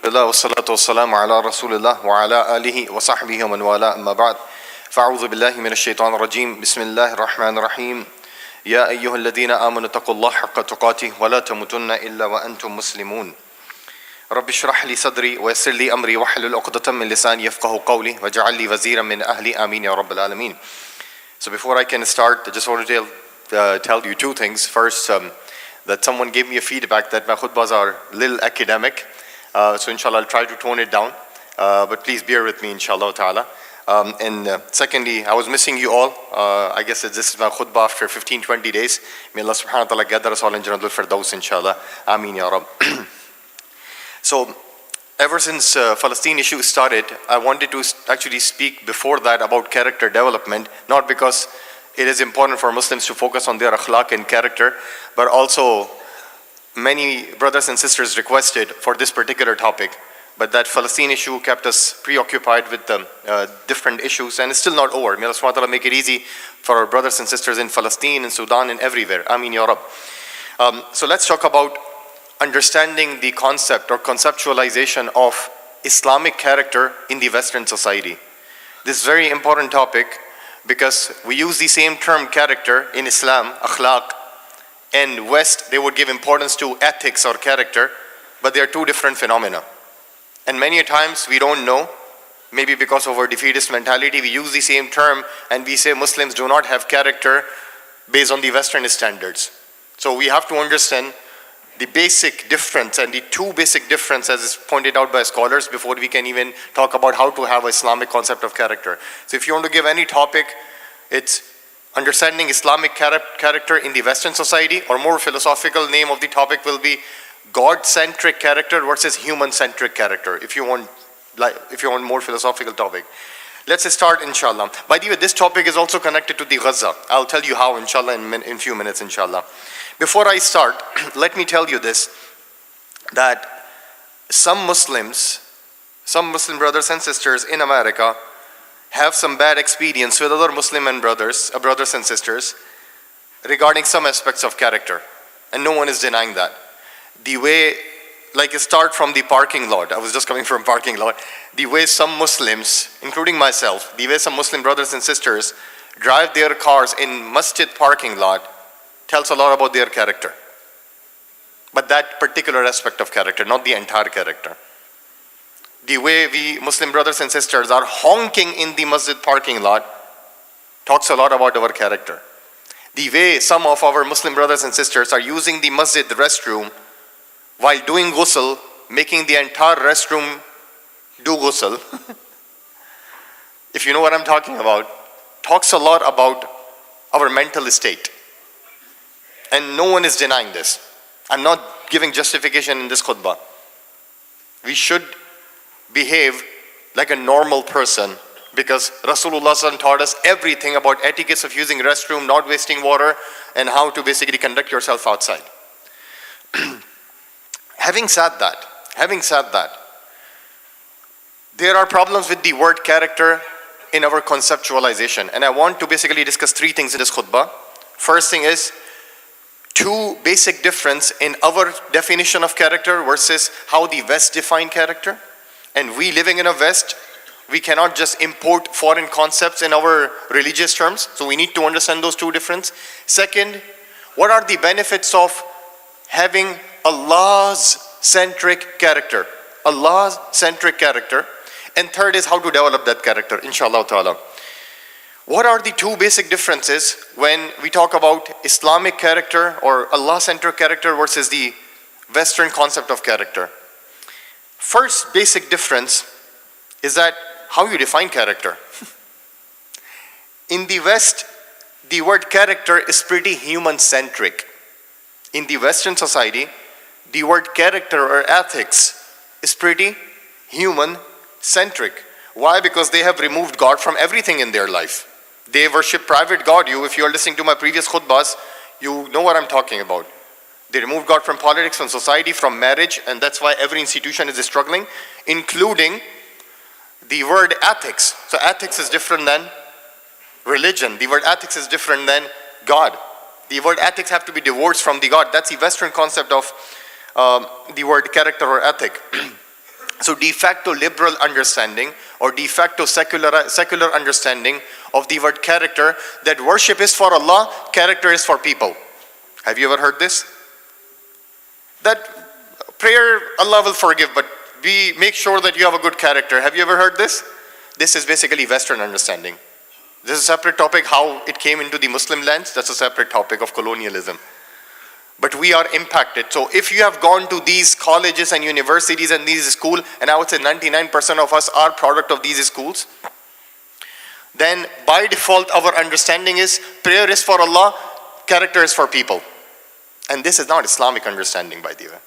Alhamdulillah wa salatu wa salamu ala Rasulillah wa ala alihi wa sahbihi wa man wala amma ba'd. Fa'udhu billahi minash shaitanir rajim. Bismillahir rahmanir rahim. Ya ayyuhal ladhina amanu taqullaha haqqa tuqatih wa la tamutunna illa wa antum muslimun. Rabbi shrah li sadri wa yassir li amri wa hlul 'uqdatam min lisani yafqahu qawli waj'al li waziran min ahli amin ya rabbal alamin. So before I can start, I just want to tell you two things. First, that someone gave me a feedback that my khutbahs are a little academic. So inshallah I'll try to tone it down. But please bear with me inshallah ta'ala. And secondly, I was missing you all. I guess this is my khutbah after 15-20 days. May Allah subhanahu wa ta'ala gather us all in Jannatul Firdaus inshallah. Ameen ya Rabb. So ever since Palestine issue started, I wanted to actually speak before that about character development, not because it is important for Muslims to focus on their akhlaq and character, but also many brothers and sisters requested for this particular topic. But that Palestine issue kept us preoccupied with the different issues, and it's still not over. May Allah subhanahu wa ta'ala make it easy for our brothers and sisters in Palestine, in Sudan, and everywhere. Ameen ya Rabb. So let's talk about understanding the concept or conceptualization of Islamic character in the Western society. This is a very important topic because we use the same term character in Islam, akhlaq, and West they would give importance to ethics or character, but they are two different phenomena. And many a times we don't know, maybe because of our defeatist mentality, we use the same term and we say Muslims do not have character based on the Western standards. So we have to understand the basic difference and the two basic differences as is pointed out by scholars before we can even talk about how to have an Islamic concept of character. So if you want to give any topic, it's understanding Islamic character in the Western society, or more philosophical name of the topic will be God-centric character versus human-centric character, if you want more philosophical topic. Let's start inshallah. By the way, this topic is also connected to the Gaza. I'll tell you how inshallah in few minutes inshallah. Before I start, let me tell you this, that some Muslim brothers and sisters in America have some bad experience with other Muslim and brothers and sisters regarding some aspects of character. And no one is denying that. The way, like start from the parking lot, I was just coming from parking lot, the way some Muslims, including myself, the way some Muslim brothers and sisters drive their cars in masjid parking lot tells a lot about their character. But that particular aspect of character, not the entire character. The way we Muslim brothers and sisters are honking in the masjid parking lot talks a lot about our character. The way some of our Muslim brothers and sisters are using the masjid restroom while doing ghusl, making the entire restroom do ghusl, if you know what I'm talking about, talks a lot about our mental state. And no one is denying this. I'm not giving justification in this khutbah. We should behave like a normal person because Rasulullah taught us everything about etiquettes of using restroom, not wasting water, and how to basically conduct yourself outside. Having said that, there are problems with the word character in our conceptualization, and I want to basically discuss three things in this khutbah. First thing is two basic difference in our definition of character versus how the West define character. And we living in a West, we cannot just import foreign concepts in our religious terms. So we need to understand those two differences. Second, what are the benefits of having Allah's centric character? Allah's centric character. And third is how to develop that character, inshallah ta'ala. What are the two basic differences when we talk about Islamic character or Allah-centric character versus the Western concept of character? First basic difference is that how you define character. In the West, the word character is pretty human-centric. In the Western society, the word character or ethics is pretty human-centric. Why? Because they have removed God from everything in their life. They worship private God. If you are listening to my previous khutbahs, you know what I'm talking about. They remove God from politics, from society, from marriage, and that's why every institution is struggling, including the word ethics. So ethics is different than religion. The word ethics is different than God. The word ethics have to be divorced from the God. That's the Western concept of the word character or ethic. So de facto liberal understanding or de facto secular understanding of the word character, that worship is for Allah, character is for people. Have you ever heard this? That prayer Allah will forgive, but make sure that you have a good character. Have you ever heard this? This is basically Western understanding. This is a separate topic, how it came into the Muslim lands. That's a separate topic of colonialism. But we are impacted. So if you have gone to these colleges and universities and these schools, and I would say 99% of us are product of these schools, then by default our understanding is prayer is for Allah, character is for people. And this is not Islamic understanding, by the way.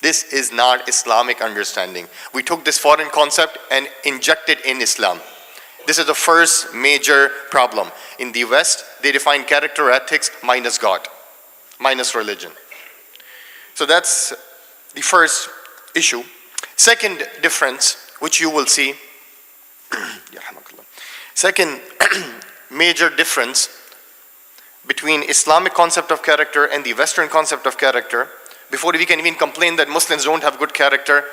This is not Islamic understanding. We took this foreign concept and injected in Islam. This is the first major problem. In the West, they define character ethics minus God, minus religion. So that's the first issue. Second difference, which you will see, second major difference between Islamic concept of character and the Western concept of character, before we can even complain that Muslims don't have good character,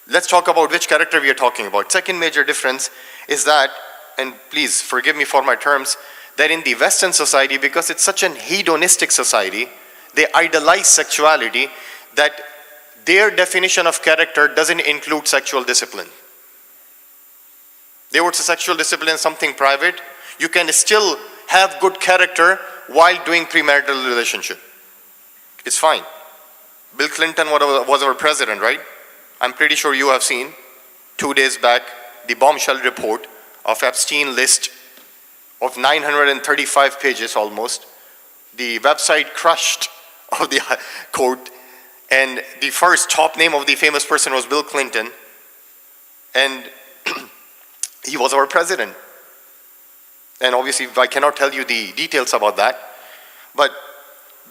let's talk about which character we are talking about. Second major difference is that, and please forgive me for my terms, that in the Western society, because it's such an hedonistic society, they idolize sexuality, that their definition of character doesn't include sexual discipline. They would say sexual discipline is something private. You can still have good character while doing premarital relationship. It's fine. Bill Clinton was our president, right? I'm pretty sure you have seen 2 days back the bombshell report of Epstein list of 935 pages almost. The website crushed of the court, and the first top name of the famous person was Bill Clinton, and he was our president. And obviously I cannot tell you the details about that, but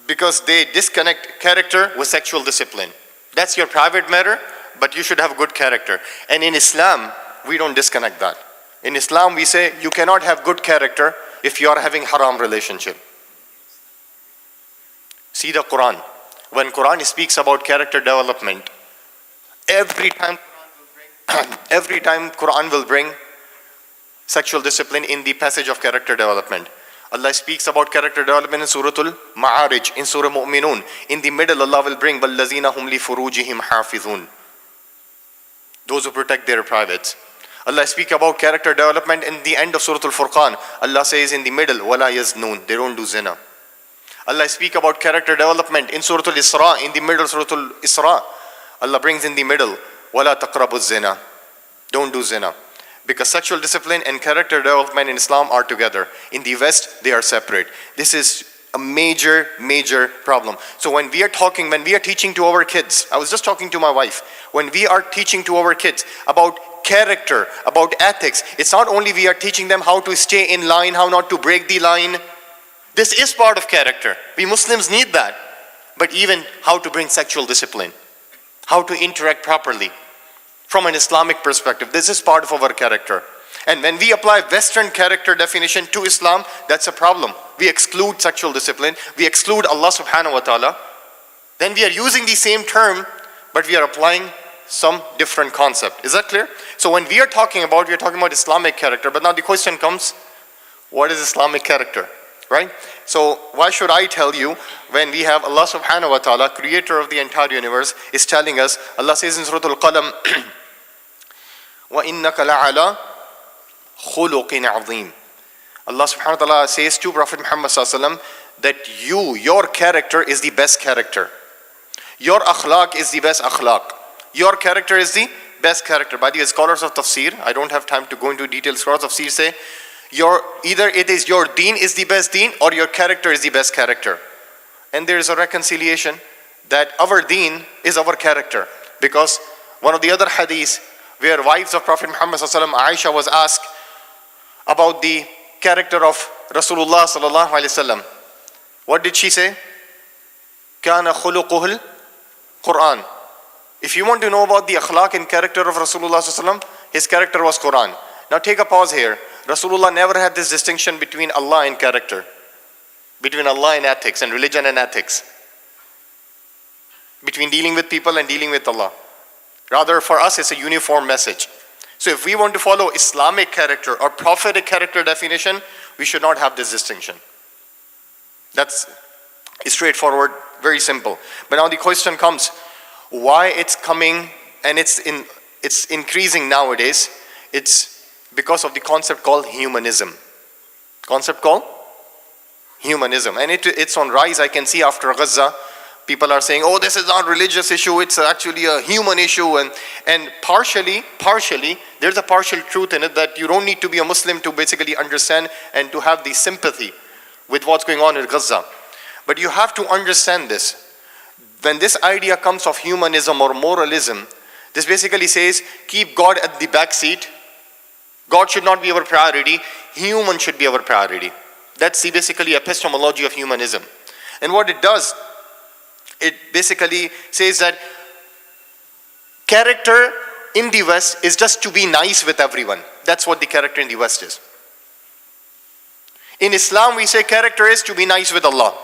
because they disconnect character with sexual discipline. That's your private matter, but you should have good character. And in Islam, we don't disconnect that. In Islam, we say you cannot have good character if you are having haram relationship. See the Quran. When Quran speaks about character development, every time Quran will bring sexual discipline in the passage of character development. Allah speaks about character development in Surah Al-Ma'arij, in Surah Mu'minun. In the middle, Allah will bring وَالَّذِينَ هُمْ لِفُرُوجِهِمْ حَافِظُونَ, those who protect their privates. Allah speaks about character development in the end of Surah Al-Furqan. Allah says in the middle, وَلَا يَزْنُونَ, they don't do zina. Allah speaks about character development in Surah Al-Isra, in the middle of Surah Al-Isra. Allah brings in the middle, وَلَا تَقْرَبُوا الزِّنَا, don't do zina. Because sexual discipline and character development in Islam are together. In the West, they are separate. This is a major, major problem. So when we are teaching to our kids, I was just talking to my wife, when we are teaching to our kids about character, about ethics, it's not only we are teaching them how to stay in line, how not to break the line. This is part of character. We Muslims need that. But even how to bring sexual discipline, how to interact properly. From an Islamic perspective, this is part of our character. And when we apply Western character definition to Islam, that's a problem. We exclude sexual discipline, we exclude Allah subhanahu wa ta'ala. Then we are using the same term, but we are applying some different concept. Is that clear? So when we are talking about Islamic character, but now the question comes, what is Islamic character? Right? So why should I tell you when we have Allah subhanahu wa ta'ala, creator of the entire universe, is telling us, Allah says in Surah Al-Qalam, وَإِنَّكَ لَعَلَى خُلُقٍ عَظِيمٍ. Allah subhanahu wa ta'ala says to Prophet Muhammad sallallahu alaihi wasallam that your character is the best character. Your akhlaq is the best akhlaq. Your character is the best character. By the way, scholars of tafsir, I don't have time to go into details, scholars of tafsir say, either it is your deen is the best deen or your character is the best character. And there is a reconciliation that our deen is our character. Because one of the other hadiths where wives of Prophet Muhammad sallallahu alaihi wasallam, Aisha was asked about the character of Rasulullah sallallahu alaihi wasallam. What did she say? Kana khuluquhul Quran. If you want to know about the akhlaq and character of Rasulullah sallallahu alaihi wasallam, his character was Quran. Now take a pause here. Rasulullah never had this distinction between Allah and character, between Allah and ethics and religion and ethics, between dealing with people and dealing with Allah. Rather, for us, it's a uniform message. So if we want to follow Islamic character or prophetic character definition, we should not have this distinction. That's straightforward, very simple. But now the question comes, why it's coming and it's increasing nowadays? It's because of the concept called humanism. Concept called humanism. And it's on rise. I can see after Gaza, people are saying, oh, this is not a religious issue, it's actually a human issue. And partially, there's a partial truth in it that you don't need to be a Muslim to basically understand and to have the sympathy with what's going on in Gaza. But you have to understand this. When this idea comes of humanism or moralism, this basically says, keep God at the back seat. God should not be our priority. Human should be our priority. That's the basically epistemology of humanism. And what it does, it basically says that character in the West is just to be nice with everyone. That's what the character in the West is. In Islam, we say character is to be nice with Allah.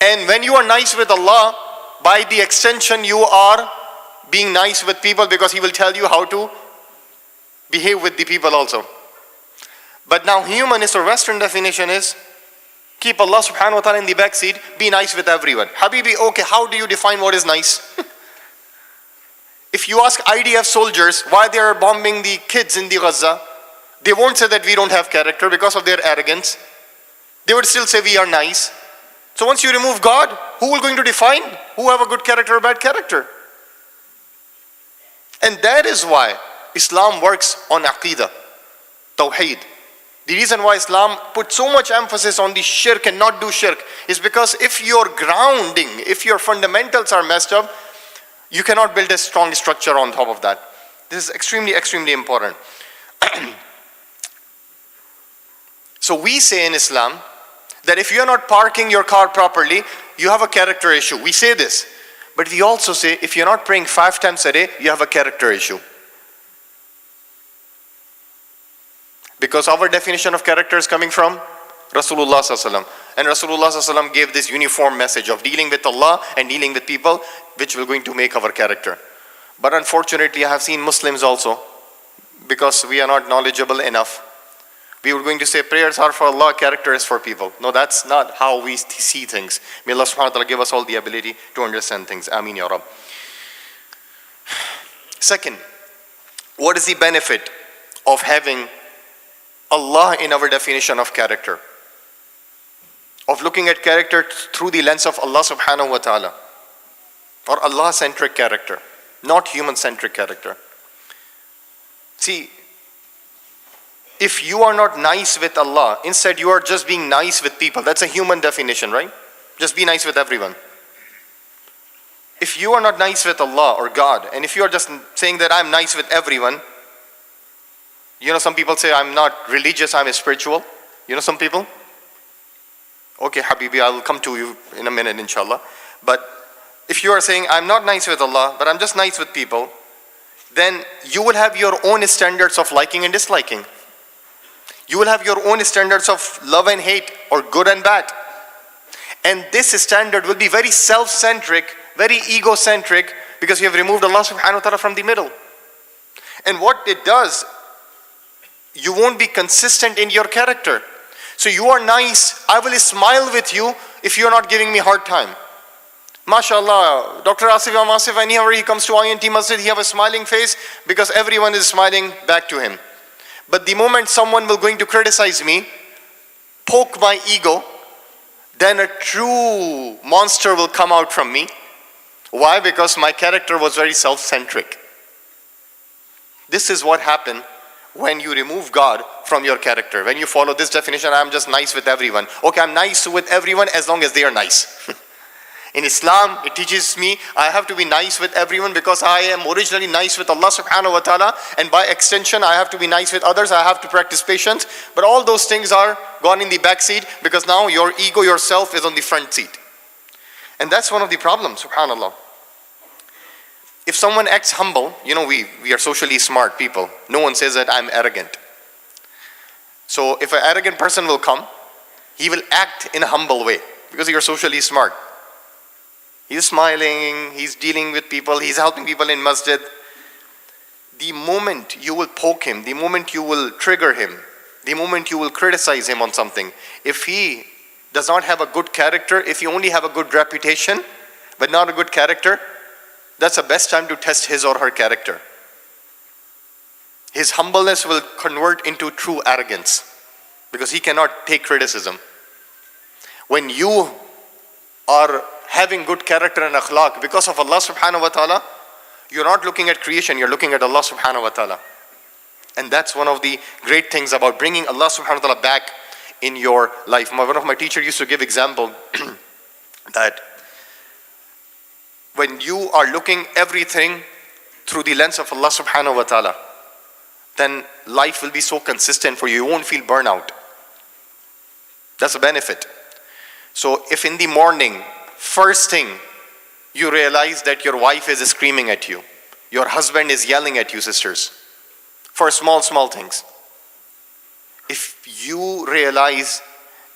And when you are nice with Allah, by the extension, you are being nice with people because He will tell you how to behave with the people also. But now humanist or Western definition is keep Allah subhanahu wa ta'ala in the back seat, be nice with everyone. Habibi, okay, how do you define what is nice? If you ask IDF soldiers why they are bombing the kids in the Gaza, they won't say that we don't have character because of their arrogance. They would still say we are nice. So once you remove God, who will going to define who have a good character or bad character? And that is why Islam works on Aqidah, Tawheed. The reason why Islam put so much emphasis on the shirk and not do shirk is because if your grounding, if your fundamentals are messed up, you cannot build a strong structure on top of that. This is extremely, extremely important. So we say in Islam that if you're not parking your car properly, you have a character issue. We say this. But we also say if you're not praying 5 times a day, you have a character issue. Because our definition of character is coming from Rasulullah SAW. And Rasulullah SAW gave this uniform message of dealing with Allah and dealing with people, which will going to make our character. But unfortunately, I have seen Muslims also, because we are not knowledgeable enough. We were going to say prayers are for Allah, character is for people. No, that's not how we see things. May Allah subhanahu wa ta'ala give us all the ability to understand things. Ameen ya Rabb. Second, what is the benefit of having Allah in our definition of character? Of looking at character through the lens of Allah subhanahu wa ta'ala. Or Allah-centric character, not human-centric character. See, if you are not nice with Allah, instead you are just being nice with people. That's a human definition, right? Just be nice with everyone. If you are not nice with Allah or God, and if you are just saying that I'm nice with everyone, you know, some people say I'm not religious, I'm spiritual. You know some people? Okay, Habibi, I will come to you in a minute, inshallah. But if you are saying I'm not nice with Allah, but I'm just nice with people, then you will have your own standards of liking and disliking. You will have your own standards of love and hate, or good and bad. And this standard will be very self-centric, very egocentric, because you have removed Allah subhanahu wa ta'ala from the middle. And what it does, you won't be consistent in your character. So you are nice, I will smile with you if you are not giving me a hard time. MashaAllah, Dr. Asif, whenever he comes to INT Masjid, he have a smiling face because everyone is smiling back to him. But the moment someone will going to criticize me, poke my ego, then a true monster will come out from me. Why? Because my character was very self-centric. This is what happened when you remove God from your character. When you follow this definition, I'm just nice with everyone. Okay, I'm nice with everyone as long as they are nice. In Islam, it teaches me I have to be nice with everyone because I am originally nice with Allah subhanahu wa ta'ala, and by extension I have to be nice with others. I have to practice patience. But all those things are gone in the back seat because now your ego, yourself is on the front seat. And that's one of the problems, subhanallah. If someone acts humble, you know, we are socially smart people. No one says that I'm arrogant. So if an arrogant person will come, he will act in a humble way because you're socially smart. He's smiling, he's dealing with people, he's helping people in masjid. The moment you will poke him, the moment you will trigger him, the moment you will criticize him on something, if he does not have a good character, if you only have a good reputation, but not a good character, that's the best time to test his or her character. His humbleness will convert into true arrogance because he cannot take criticism. When you are having good character and akhlaq because of Allah subhanahu wa ta'ala, you're not looking at creation, you're looking at Allah subhanahu wa ta'ala. And that's one of the great things about bringing Allah subhanahu wa ta'ala back in your life. One of my teachers used to give example that when you are looking everything through the lens of Allah subhanahu wa ta'ala, then life will be so consistent for you. You won't feel burnout. That's a benefit. So if in the morning, first thing, you realize that your wife is screaming at you, your husband is yelling at you, sisters, for small things. If you realize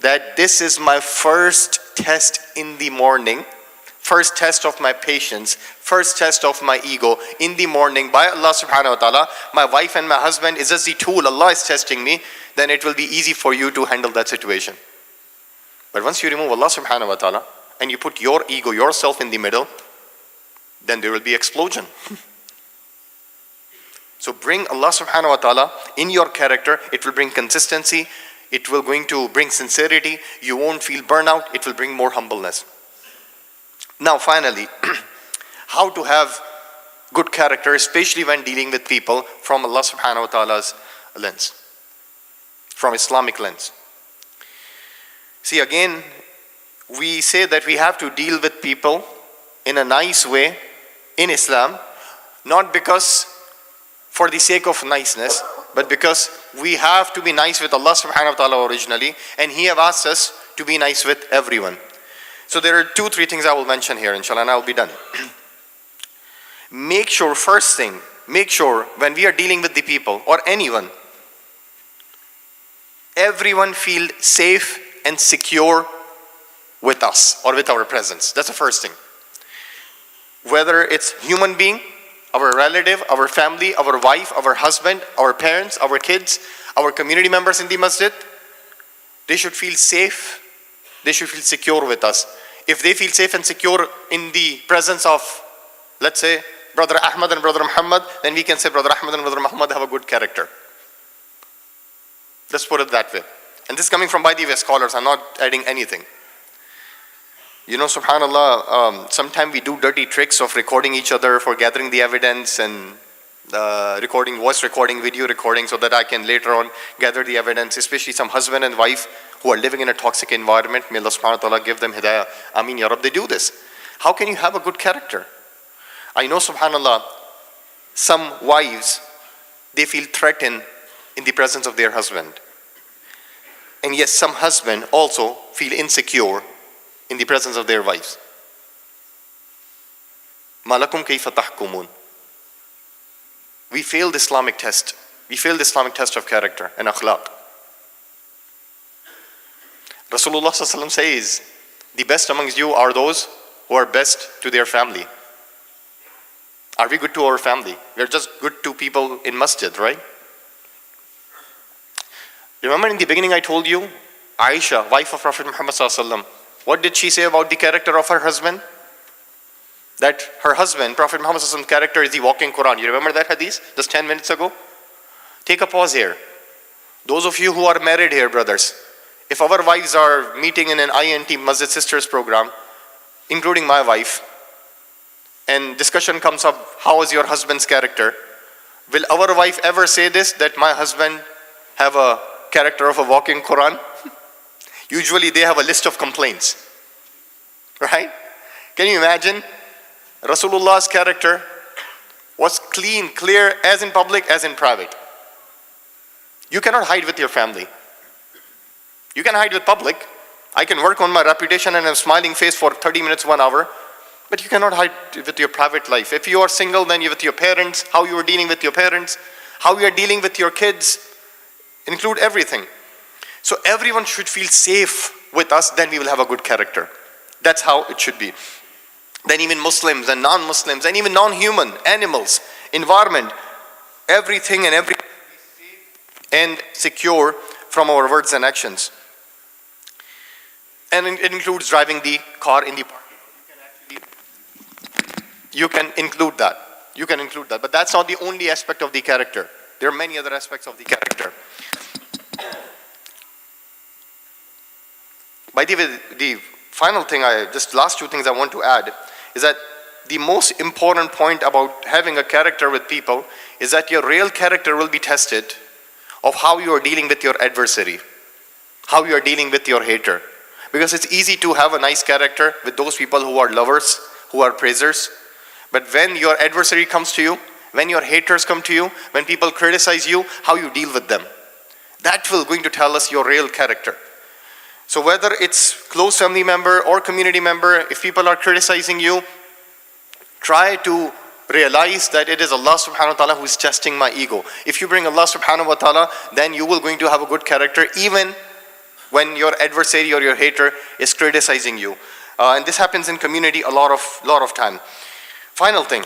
that this is my first test in the morning, first test of my patience, first test of my ego in the morning by Allah subhanahu wa ta'ala, my wife and my husband is just the tool, Allah is testing me, then it will be easy for you to handle that situation. But once you remove Allah subhanahu wa ta'ala and you put your ego, yourself in the middle, then there will be explosion. So bring Allah subhanahu wa ta'ala in your character, it will bring consistency, it will going to bring sincerity, you won't feel burnout, it will bring more humbleness. Now finally, how to have good character, especially when dealing with people from Allah subhanahu wa ta'ala's lens, from Islamic lens. See, again, we say that we have to deal with people in a nice way in Islam, not because for the sake of niceness, but because we have to be nice with Allah subhanahu wa ta'ala originally, and He have asked us to be nice with everyone. So there are 2-3 things I will mention here, inshallah, and I will be done. Make sure, first thing, make sure when we are dealing with the people or anyone, everyone feel safe and secure with us or with our presence. That's the first thing. Whether it's human being, our relative, our family, our wife, our husband, our parents, our kids, our community members in the masjid, they should feel safe, they should feel secure with us. If they feel safe and secure in the presence of, let's say, Brother Ahmad and Brother Muhammad, then we can say Brother Ahmad and Brother Muhammad have a good character. Let's put it that way. And this is coming from by the way scholars, I'm not adding anything. You know, subhanAllah, sometimes we do dirty tricks of recording each other for gathering the evidence and recording, voice recording, video recording, so that I can later on gather the evidence, especially some husband and wife who are living in a toxic environment. May Allah subhanahu wa ta'ala give them hidayah. Ameen ya Rabb, they do this. How can you have a good character? I know, subhanAllah, some wives, they feel threatened in the presence of their husband. And yes, some husband also feel insecure in the presence of their wives. Malakum kayfa tahkumun. We failed the Islamic test. We failed the Islamic test of character and akhlaq. Rasulullah sallallahu alaihi wasallam says, the best amongst you are those who are best to their family. Are we good to our family? We are just good to people in masjid, right? Remember in the beginning I told you, Aisha, wife of Prophet Muhammad sallallahu alaihi wasallam, what did she say about the character of her husband? That her husband, Prophet Muhammad sallallahu alaihi wasallam's character is the walking Quran. You remember that hadith just 10 minutes ago? Take a pause here. Those of you who are married here, brothers, if our wives are meeting in an INT Masjid Sisters program, including my wife, and discussion comes up, how is your husband's character? Will our wife ever say this, that my husband have a character of a walking Quran? Usually they have a list of complaints, right? Can you imagine? Rasulullah's character was clean, clear, as in public as in private. You cannot hide with your family. You can hide with public. I can work on my reputation and a smiling face for 30 minutes, 1 hour, but you cannot hide with your private life. If you are single, then you with your parents, how you are dealing with your parents, how you are dealing with your kids, include everything. So everyone should feel safe with us, then we will have a good character. That's how it should be. then even Muslims and non-Muslims and even non-human, animals, environment, everything and everything be safe and secure from our words and actions. And it includes driving the car in the parking. You can include that. You can include that. But that's not the only aspect of the character. There are many other aspects of the character. By the way, the final thing, just last two things I want to add is that the most important point about having a character with people is that your real character will be tested of how you are dealing with your adversary, how you are dealing with your hater. Because it's easy to have a nice character with those people who are lovers, who are praisers. But when your adversary comes to you, when your haters come to you, when people criticize you, how you deal with them. That will going to tell us your real character. So whether it's close family member or community member, if people are criticizing you, try to realize that it is Allah subhanahu wa ta'ala who is testing my ego. If you bring Allah subhanahu wa ta'ala, then you will going to have a good character even when your adversary or your hater is criticizing you. And this happens in community a lot of time. Final thing.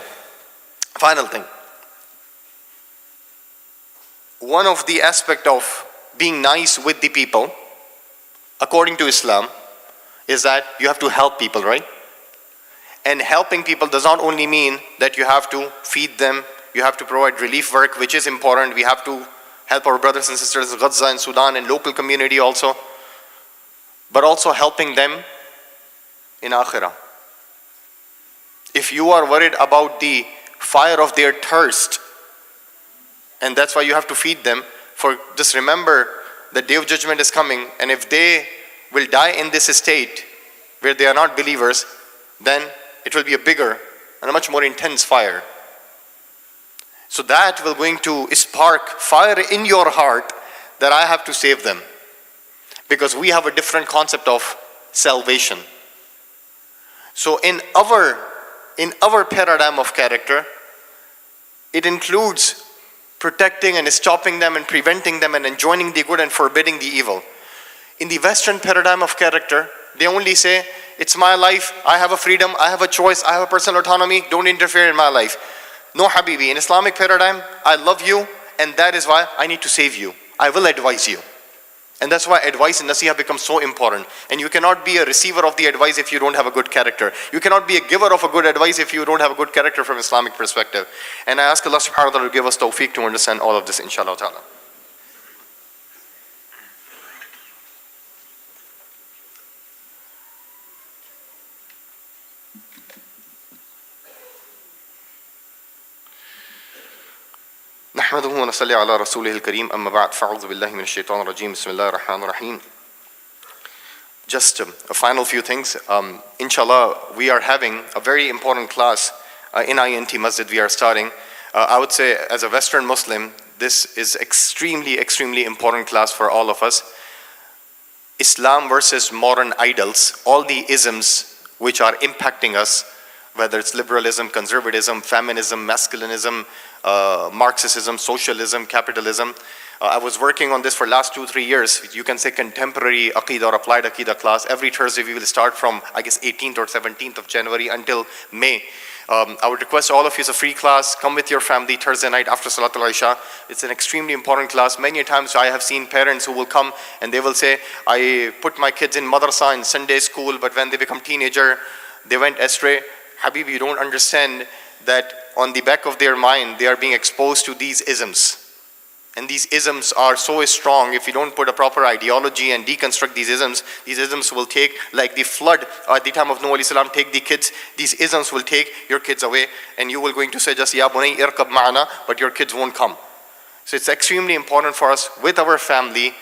One of the aspect of being nice with the people, according to Islam, is that you have to help people, right? And helping people does not only mean that you have to feed them, you have to provide relief work, which is important. We have to help our brothers and sisters in Gaza and Sudan and local community also, but also helping them in Akhirah. If you are worried about the fire of their thirst, and that's why you have to feed them, just remember the day of judgment is coming, and if they will die in this state where they are not believers, then it will be a bigger and a much more intense fire. So that will going to spark fire in your heart that I have to save them. Because we have a different concept of salvation. So in our paradigm of character, it includes protecting and stopping them and preventing them and enjoining the good and forbidding the evil. In the Western paradigm of character, they only say, it's my life, I have a freedom, I have a choice, I have a personal autonomy, don't interfere in my life. No, Habibi, in Islamic paradigm, I love you, and that is why I need to save you. I will advise you. And that's why advice and nasiha becomes so important. And you cannot be a receiver of the advice if you don't have a good character. You cannot be a giver of a good advice if you don't have a good character from Islamic perspective. And I ask Allah subhanahu wa ta'ala to give us tawfiq to understand all of this, inshallah ta'ala. نحمده ونصلي على رسوله الكريم أما بعد فأعوذ بالله من الشيطان الرجيم بسم الله الرحمن الرحيم. Just a final few things. Inshallah, we are having a very important class in INT Masjid we are starting. I would say as a Western Muslim, this is extremely important class for all of us. Islam versus modern idols, all the isms which are impacting us, whether it's liberalism, conservatism, feminism, masculinism, Marxism, socialism, capitalism. I was working on this for last 2-3 years. You can say contemporary Aqidah or applied Aqidah class. Every Thursday we will start from, I guess, 18th or 17th of January until May. I would request all of you, it's a free class. Come with your family Thursday night after Salatul Isha. It's an extremely important class. Many times I have seen parents who will come and they will say, I put my kids in madrasa in Sunday school, but when they become teenager, they went astray. Habib, you don't understand that on the back of their mind, they are being exposed to these isms. And these isms are so strong, if you don't put a proper ideology and deconstruct these isms will take, like the flood at the time of Nuh alayhi salam, take the kids, these isms will take your kids away, and you will going to say just, Ya bunay irkab ma'ana, but your kids won't come. So it's extremely important for us with our family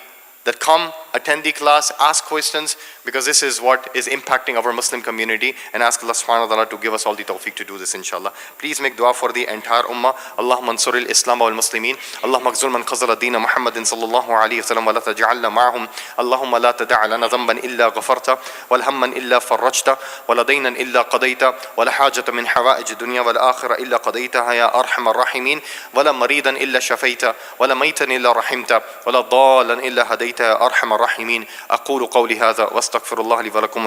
that come, attend the class, ask questions, because this is what is impacting our Muslim community, and ask Allah subhanahu wa ta'ala to give us all the tawfiq to do this, inshallah. Please make dua for the entire ummah. Allahumma ansur al-Islam wal-Muslimin. Allahumma akhzul man khazala dina Muhammadin sallallahu alayhi wa sallam wa la taj'alna ma'ahum. Allahumma la tada'a lana dhanban illa ghafarta, wal hamman illa farrajta, wa la daynan illa qadayta, wa la hajata min hawa'ij dunya wal akhirah illa qadaytaha ya arhamar rahimin, wa la maridan illa shafayta, wa la maytan illa rahimta, wa la dalan illa hadayta ya arhamar rahimin. أقول قولي هذا واستغفر الله لي ولكم